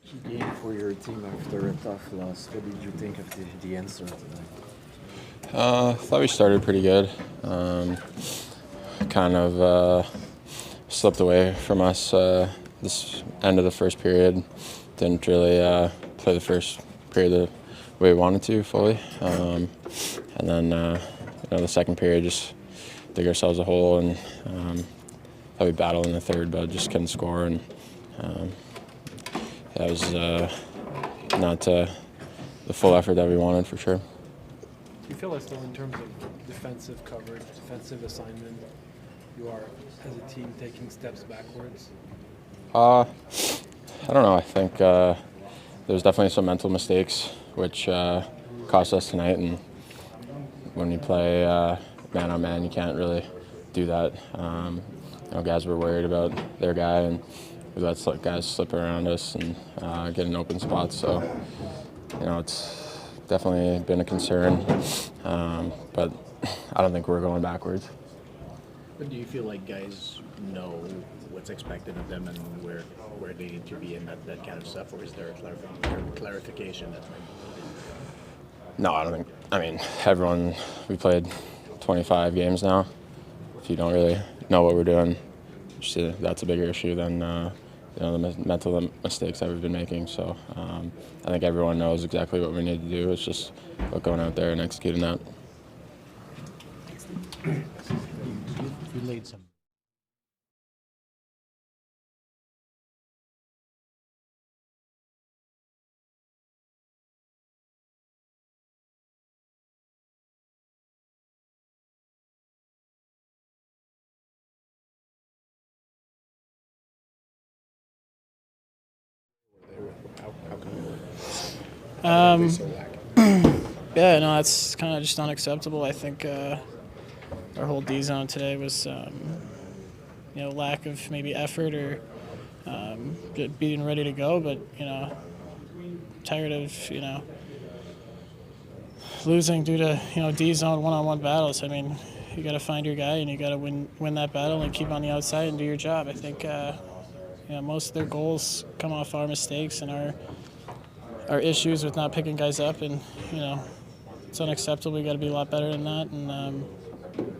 Key game for your team after a tough loss. What did you think of the answer tonight? I thought we started pretty good. Kind of slipped away from us this end of the first period. Didn't really play the first period the way we wanted to fully. And then the second period just dig ourselves a hole and thought we battled in the third, but just couldn't score. And that was not the full effort that we wanted for sure. Do you feel as though in terms of defensive coverage, defensive assignment, you are, as a team, taking steps backwards? I don't know. I think there's definitely some mental mistakes which cost us tonight. And when you play man on man, you can't really do that. Guys were worried about their guy, and we let guys slip around us and get in open spots. So, it's definitely been a concern, but I don't think we're going backwards. But do you feel like guys know what's expected of them and where they need to be and that kind of stuff, or is there a clarification that's maybe needed? No, I don't think. I mean, we played 25 games now. If you don't really know what we're doing, that's a bigger issue than the mental mistakes that we've been making. So I think everyone knows exactly what we need to do. It's just about going out there and executing that. You laid some. Yeah, no, that's kind of just unacceptable. I think our whole D zone today was, lack of maybe effort or being ready to go. But tired of losing due to D zone one-on-one battles. I mean, you got to find your guy and you got to win that battle and keep on the outside and do your job. I think most of their goals come off our mistakes and our issues with not picking guys up, and it's unacceptable. We got to be a lot better than that,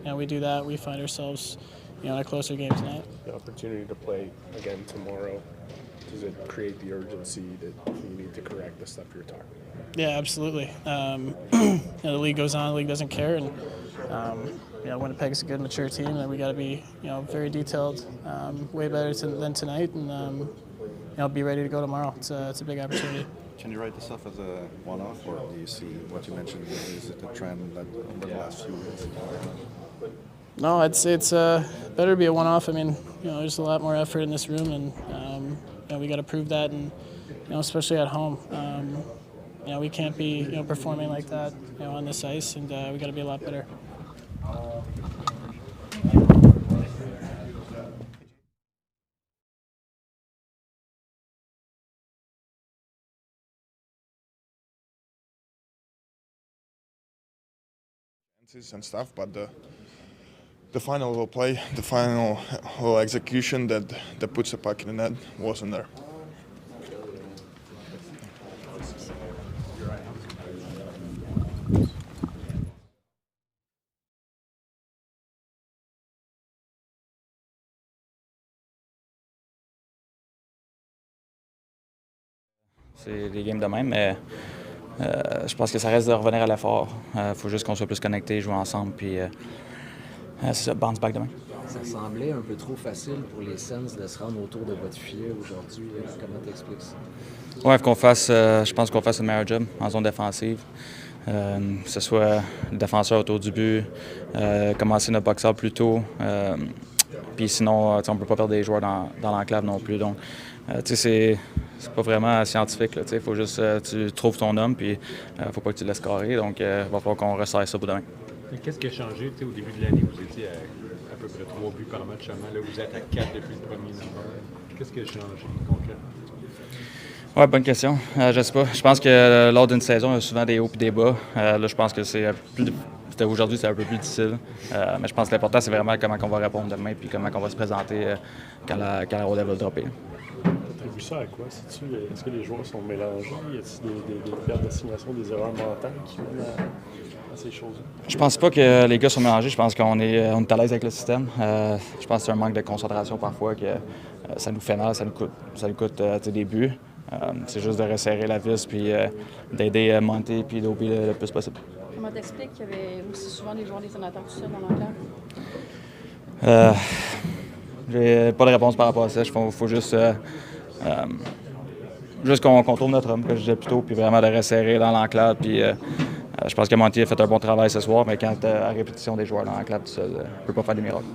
and we do that. We find ourselves in a closer game tonight. The opportunity to play again tomorrow, does it create the urgency that you need to correct the stuff you're talking about? Yeah, absolutely. The league goes on. The league doesn't care, and Winnipeg's a good, mature team, and we got to be very detailed, way better than tonight, and be ready to go tomorrow. It's a big opportunity. Can you write this off as a one-off, or do you see what you mentioned? Is it a trend that over the last few weeks? No, I'd say it's better to be a one-off. I mean, there's a lot more effort in this room, and we got to prove that, and especially at home. We can't be performing like that on this ice, and we got to be a lot better. And stuff, but the final little play, the final little execution that puts the puck in the net wasn't there. C'est des games de même, mais je pense que ça reste de revenir à l'effort. Faut juste qu'on soit plus connectés, jouer ensemble, puis c'est ça, bounce back demain. Ça semblait un peu trop facile pour les Sens de se rendre autour de votre filet aujourd'hui. Comment t'expliques ça? Ouais, je pense qu'on fasse un meilleur job en zone défensive. Que ce soit le défenseur autour du but, commencer notre box-out plus tôt. Puis sinon, on ne peut pas perdre des joueurs dans l'enclave non plus. Donc, c'est pas vraiment scientifique. Il faut juste tu trouves ton homme, puis faut pas que tu le laisses carrer. Donc, il va falloir qu'on resserre ça pour demain. Qu'est-ce qui a changé? Au début de l'année, vous étiez à peu près 3 buts par match seulement. Là, vous êtes à 4 depuis le premier numéro. Qu'est-ce qui a changé concrètement? Oui, bonne question. Je sais pas. Je pense que lors d'une saison, il y a souvent des hauts et des bas. Là, je pense que aujourd'hui, c'est un peu plus difficile. Mais je pense que l'important, c'est vraiment comment on va répondre demain et comment on va se présenter quand la rondelle va dropper. Attribues ça à quoi? Est-ce que les joueurs sont mélangés? Y a-t-il des pertes d'assignation, des erreurs mentales qui mènent à ces choses-là? Je pense pas que les gars sont mélangés. Je pense qu'on est à l'aise avec le système. Je pense que c'est un manque de concentration parfois que ça nous fait mal, ça nous coûte des buts. C'est juste de resserrer la vis puis d'aider Monty puis Dobie le plus possible. Comment t'expliques qu'il y avait aussi souvent des joueurs des sénateurs tout seuls dans l'enclave? J'ai pas de réponse par rapport à ça. Il faut juste qu'on trouve notre homme, comme je disais plus tôt, puis vraiment de resserrer dans l'enclave. Puis je pense que Monty a fait un bon travail ce soir, mais quand à répétition des joueurs dans l'enclave tout seul, ne peut pas faire des miracles.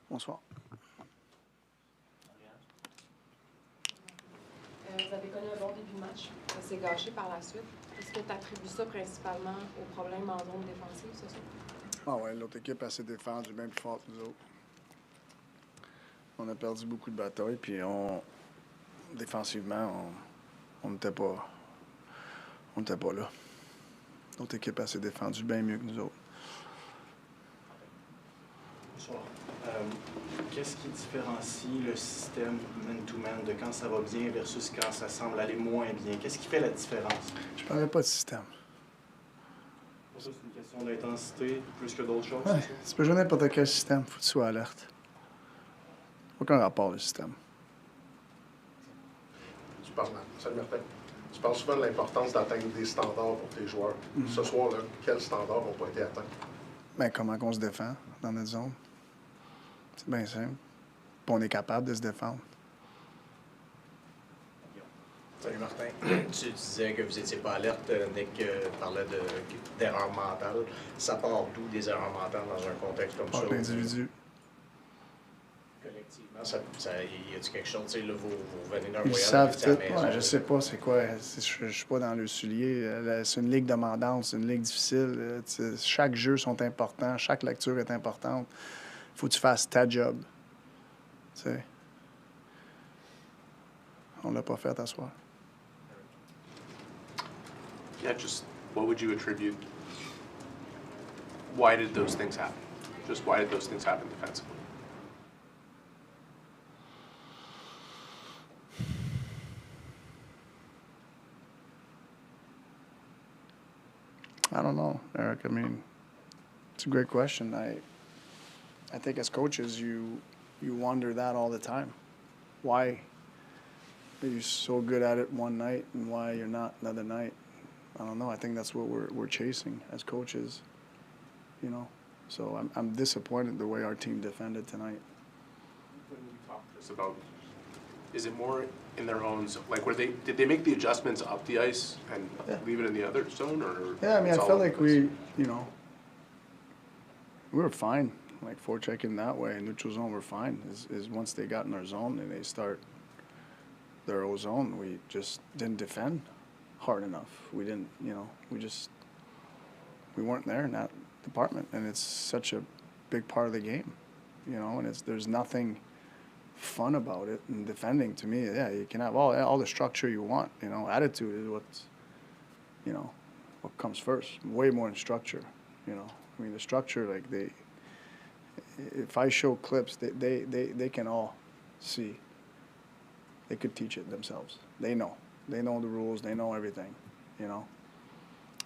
Bonsoir. Vous avez connu un bon début de match. Ça s'est gâché par la suite. Est-ce que tu attribues ça principalement aux problèmes en zone défensive, c'est ça? Ah ouais, l'autre équipe a s'est défendue bien plus fort que nous autres. On a perdu beaucoup de batailles, puis défensivement, on n'était pas là. L'autre équipe a s'est défendue bien mieux que nous autres. Bonsoir. Qu'est-ce qui différencie le système man-to-man de quand ça va bien versus quand ça semble aller moins bien? Qu'est-ce qui fait la différence? Je ne parlais pas de système. Pour ça, c'est une question d'intensité plus que d'autres choses? Ouais, tu peux jouer n'importe quel système, il faut que tu sois alerte. Aucun rapport, le système. Tu parles souvent de l'importance d'atteindre des standards pour tes joueurs. Ce soir-là, quels standards n'ont pas été atteints? Bien, comment on se défend dans notre zone? C'est bien simple. Puis on est capable de se défendre. Salut Martin. Tu disais que vous n'étiez pas alerte. Nick parlait d'erreurs mentales. Ça part d'où des erreurs mentales dans un contexte comme ça? Par l'individu. Collectivement, y a-t-il quelque chose? Là, vous revenez d'un Ils voyage, savent vous étiez à tout. la maison. Ouais, je sais pas c'est quoi. Je ne suis pas dans le soulier. C'est une ligue demandante, c'est une ligue difficile. Chaque jeu sont importants, chaque lecture est importante. Il faut que tu fasses ta job. T'sais. On l'a pas fait à soir. Yeah, just what would you attribute? Why did those things happen? Just why did those things happen defensively? I don't know, Eric. I mean, it's a great question. I think as coaches, you wonder that all the time. Why are you so good at it one night and why you're not another night? I don't know. I think that's what we're chasing as coaches, you know. So I'm disappointed the way our team defended tonight. When we talked just about, is it more in their own zone? Like, did they make the adjustments up the ice and leave it in the other zone, or? Yeah, I mean, I it's all felt over like the place? we were fine. Like forechecking that way, neutral zone, we're fine. Is once they got in our zone and they start their own zone, we just didn't defend hard enough. We didn't, we weren't there in that department, and it's such a big part of the game, and there's nothing fun about it. And defending, to me, yeah, you can have all the structure you want, attitude is what comes first, way more than structure, I mean, the structure, like if I show clips, they can all see. They could teach it themselves. They know the rules, they know everything,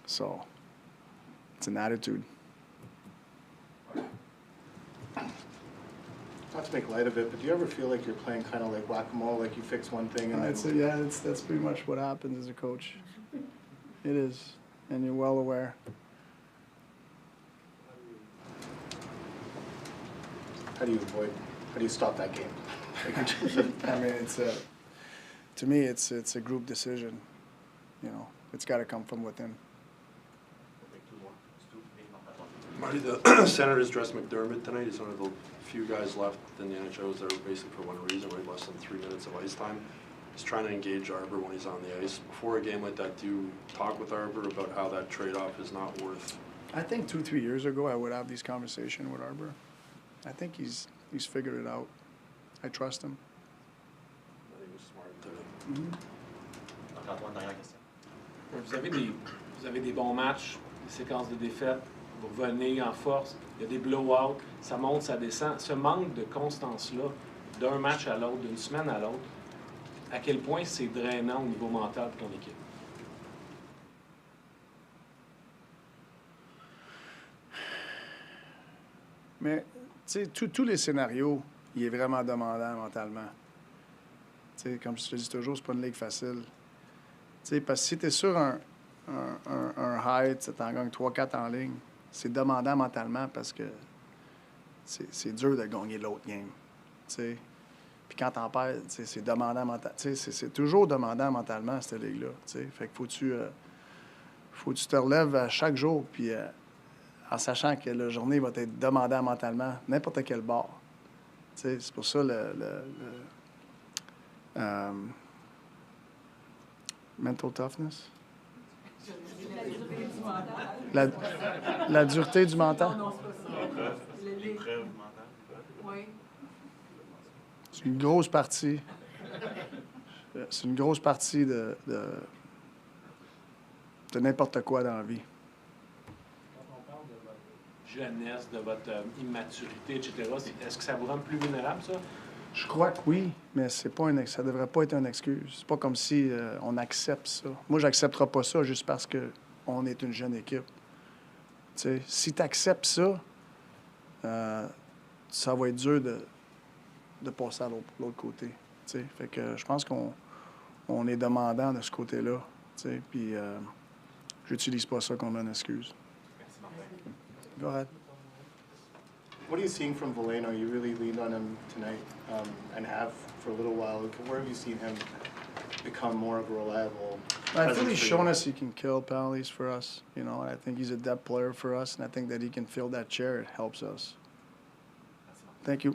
so it's an attitude. Not to make light of it, but do you ever feel like you're playing kind of like whack-a-mole, like you fix one thing and then... That's pretty much what happens as a coach. It is, and you're well aware. How do you stop that game? I mean, to me, it's a group decision. It's got to come from within. Marty, the Senators dressed McDermott tonight. He's one of the few guys left in the NHL that are basically for one reason, right? Less than 3 minutes of ice time. He's trying to engage Arbor when he's on the ice. Before a game like that, do you talk with Arbor about how that trade-off is not worth? I think 2-3 years ago, I would have these conversations with Arbor. I think he's figured it out. I trust him. I think he was smart today. Antoine, dernière question. Vous avez des bons matchs, des séquences de défaites, vous revenez en force, il y a des blow-outs, ça monte, ça descend. Ce manque de constance-là, d'un match à l'autre, d'une semaine à l'autre, à quel point c'est drainant au niveau mental pour ton équipe? Mais, tu sais, tous les scénarios, il est vraiment demandant mentalement. Tu sais, comme je te dis toujours, c'est pas une ligue facile. Tu sais, parce que si tu es sur un high, tu t'en gagnes 3-4 en ligne, c'est demandant mentalement parce que c'est dur de gagner l'autre game. Tu sais. Puis quand t'en perds, c'est demandant mentalement. Tu sais, c'est toujours demandant mentalement, cette ligue-là. Tu sais. Fait que faut que tu te relèves à chaque jour, puis en sachant que la journée va être demandant mentalement, n'importe quel bord. C'est pour ça le mental toughness. La dureté du mental. L'épreuve mentale. Oui. C'est une grosse partie. C'est une grosse partie de n'importe quoi dans la vie. Quand on parle de votre jeunesse, de votre immaturité, etc., est-ce que ça vous rend plus vulnérable, ça? Je crois que oui, mais c'est pas ça devrait pas être une excuse. C'est pas comme si on accepte ça. Moi, j'accepterai pas ça juste parce qu'on est une jeune équipe. T'sais, si tu acceptes ça, ça va être dur de passer à l'autre côté. T'sais. Fait que je pense qu'on est demandant de ce côté-là. Puis j'utilise pas ça comme une excuse. Go ahead. What are you seeing from Veleno? You really leaned on him tonight and have for a little while. Where have you seen him become more of a reliable I think he's shown you? us he can kill penalties for us. You know, I think he's a depth player for us, and I think that he can fill that chair. It helps us. Thank you.